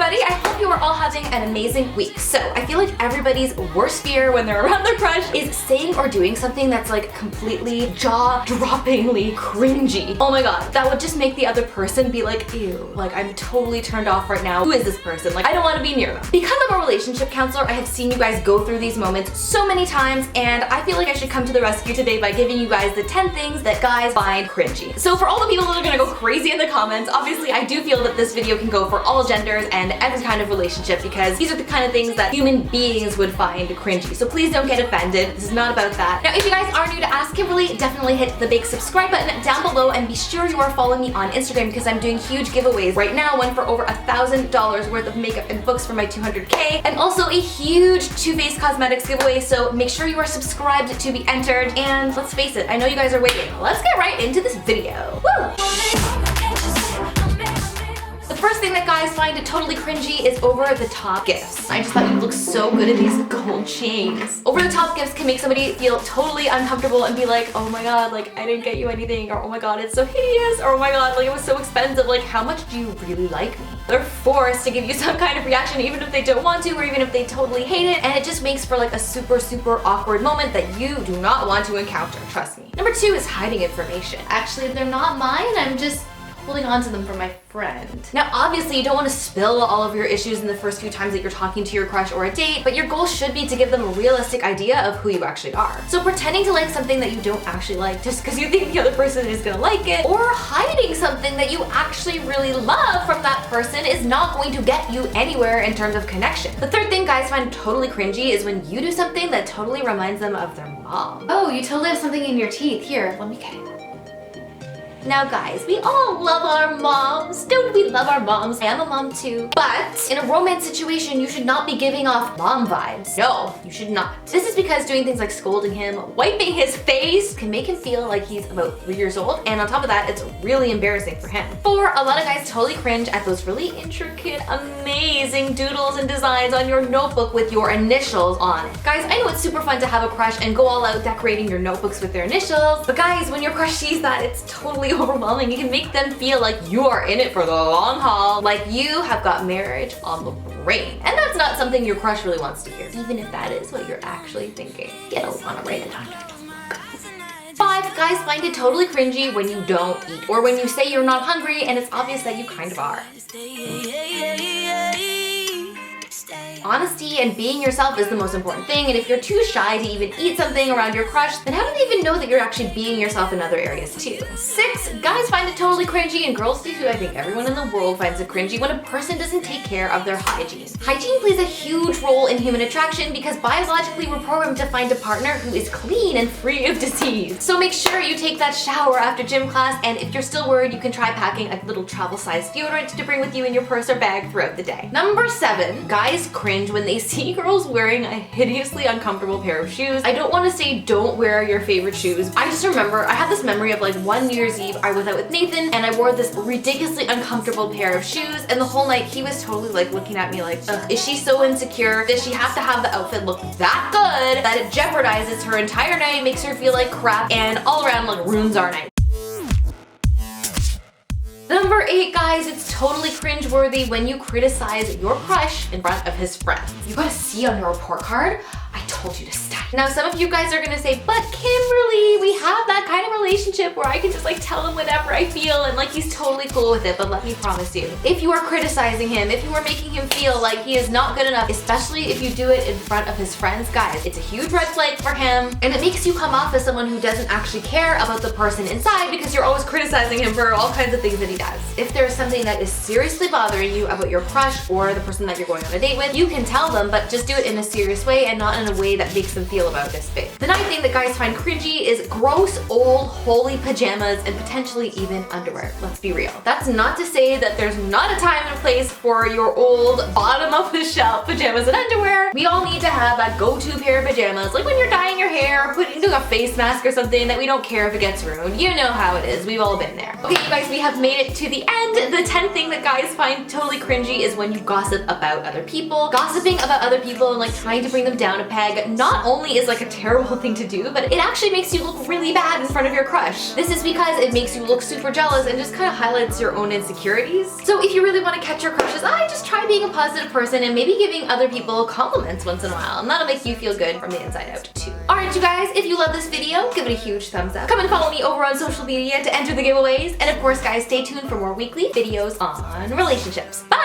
everybody, I hope you are all having an amazing week. So I feel like everybody's worst fear when they're around their crush is saying or doing something that's like completely jaw-droppingly cringy. Oh my god, that would just make the other person be like, ew, like I'm totally turned off right now. Who is this person? Like I don't want to be near them. Because I'm a relationship counselor, I have seen you guys go through these moments so many times, and I feel like I should come to the rescue today by giving you guys the 10 things that guys find cringy. So for all the people that are gonna go crazy in the comments, obviously I do feel that this video can go for all genders and every kind of relationship because these are the kind of things that human beings would find cringy. So please don't get offended. This is not about that. Now, if you guys are new to Ask Kimberly, definitely hit the big subscribe button down below and be sure you are following me on Instagram because I'm doing huge giveaways right now, one for over $1,000 worth of makeup and books for my 200K, and also a huge Too Faced Cosmetics giveaway, so make sure you are subscribed to be entered, and let's face it, I know you guys are waiting. Let's get right into this video. Woo! The first thing that guys find totally cringy is over-the-top gifts. I just thought you'd look so good in these gold chains. Over-the-top gifts can make somebody feel totally uncomfortable and be like, oh my god, like I didn't get you anything, or oh my god, it's so hideous, or oh my god, like it was so expensive, like how much do you really like me? They're forced to give you some kind of reaction even if they don't want to, or even if they totally hate it, and it just makes for like a super awkward moment that you do not want to encounter, trust me. Number 2 is hiding information. Actually, they're not mine, I'm just holding on to them for my friend. Now obviously you don't want to spill all of your issues in the first few times that you're talking to your crush or a date, but your goal should be to give them a realistic idea of who you actually are. So pretending to like something that you don't actually like just because you think the other person is gonna like it, or hiding something that you actually really love from that person is not going to get you anywhere in terms of connection. The third thing guys find totally cringy is when you do something that totally reminds them of their mom. Oh, you totally have something in your teeth. Here, let me get it. Now guys, we all love our moms. Don't we love our moms? I am a mom too. But in a romance situation, you should not be giving off mom vibes. No, you should not. This is because doing things like scolding him, wiping his face can make him feel like he's about 3 years old. And on top of that, it's really embarrassing for him. 4, a lot of guys totally cringe at those really intricate, amazing doodles and designs on your notebook with your initials on it. Guys, I know it's super fun to have a crush and go all out decorating your notebooks with their initials. But guys, when your crush sees that, it's totally overwhelming. You can make them feel like you are in it for the long haul, like you have got marriage on the brain. And that's not something your crush really wants to hear, even if that is what you're actually thinking. You don't want to write it on your notebook. 5, guys find it totally cringy when you don't eat, or when you say you're not hungry and it's obvious that you kind of are. Honesty and being yourself is the most important thing, and if you're too shy to even eat something around your crush, then how do they even know that you're actually being yourself in other areas too? 6, guys find it totally cringy, and girls do too. I think everyone in the world finds it cringy when a person doesn't take care of their hygiene. Hygiene plays a huge role in human attraction because biologically we're programmed to find a partner who is clean and free of disease. So make sure you take that shower after gym class, and if you're still worried, you can try packing a little travel-sized deodorant to bring with you in your purse or bag throughout the day. Number 7, guys cringe when they see girls wearing a hideously uncomfortable pair of shoes. I don't want to say don't wear your favorite shoes. I just remember, I have this memory of like one New Year's Eve, I was out with Nathan and I wore this ridiculously uncomfortable pair of shoes, and the whole night he was totally like looking at me like, ugh, is she so insecure? Does she have to have the outfit look that good that it jeopardizes her entire night, makes her feel like crap, and all around like ruins our night? Number 8, guys, it's totally cringeworthy when you criticize your crush in front of his friends. You got a C on your report card? I told you to study. Now some of you guys are gonna say, but Kimberly, we have that kind of relationship where I can just like tell him whatever I feel and like he's totally cool with it. But let me promise you, if you are criticizing him, if you are making him feel like he is not good enough, especially if you do it in front of his friends, guys, it's a huge red flag for him, and it makes you come off as someone who doesn't actually care about the person inside because you're always criticizing him for all kinds of things that he does. If there's something that is seriously bothering you about your crush or the person that you're going on a date with, you can tell them, but just do it in a serious way and not in a way that makes them feel about this big. The 9th thing that guys find cringy is gross old holy pajamas and potentially even underwear. Let's be real. That's not to say that there's not a time and a place for your old bottom of the shelf pajamas and underwear. We all need to have that go-to pair of pajamas, like when you're dyeing your hair or putting a face mask or something that we don't care if it gets ruined. You know how it is. We've all been there. Okay, you guys, we have made it to the end. The 10th thing that guys find totally cringy is when you gossip about other people. Gossiping about other people and like trying to bring them down a peg not only apparently is like a terrible thing to do, but it actually makes you look really bad in front of your crush. This is because it makes you look super jealous and just kind of highlights your own insecurities. So if you really want to catch your crushes, just try being a positive person and maybe giving other people compliments once in a while, and that'll make you feel good from the inside out too. Alright you guys, if you love this video, give it a huge thumbs up. Come and follow me over on social media to enter the giveaways, and of course guys, stay tuned for more weekly videos on relationships. Bye!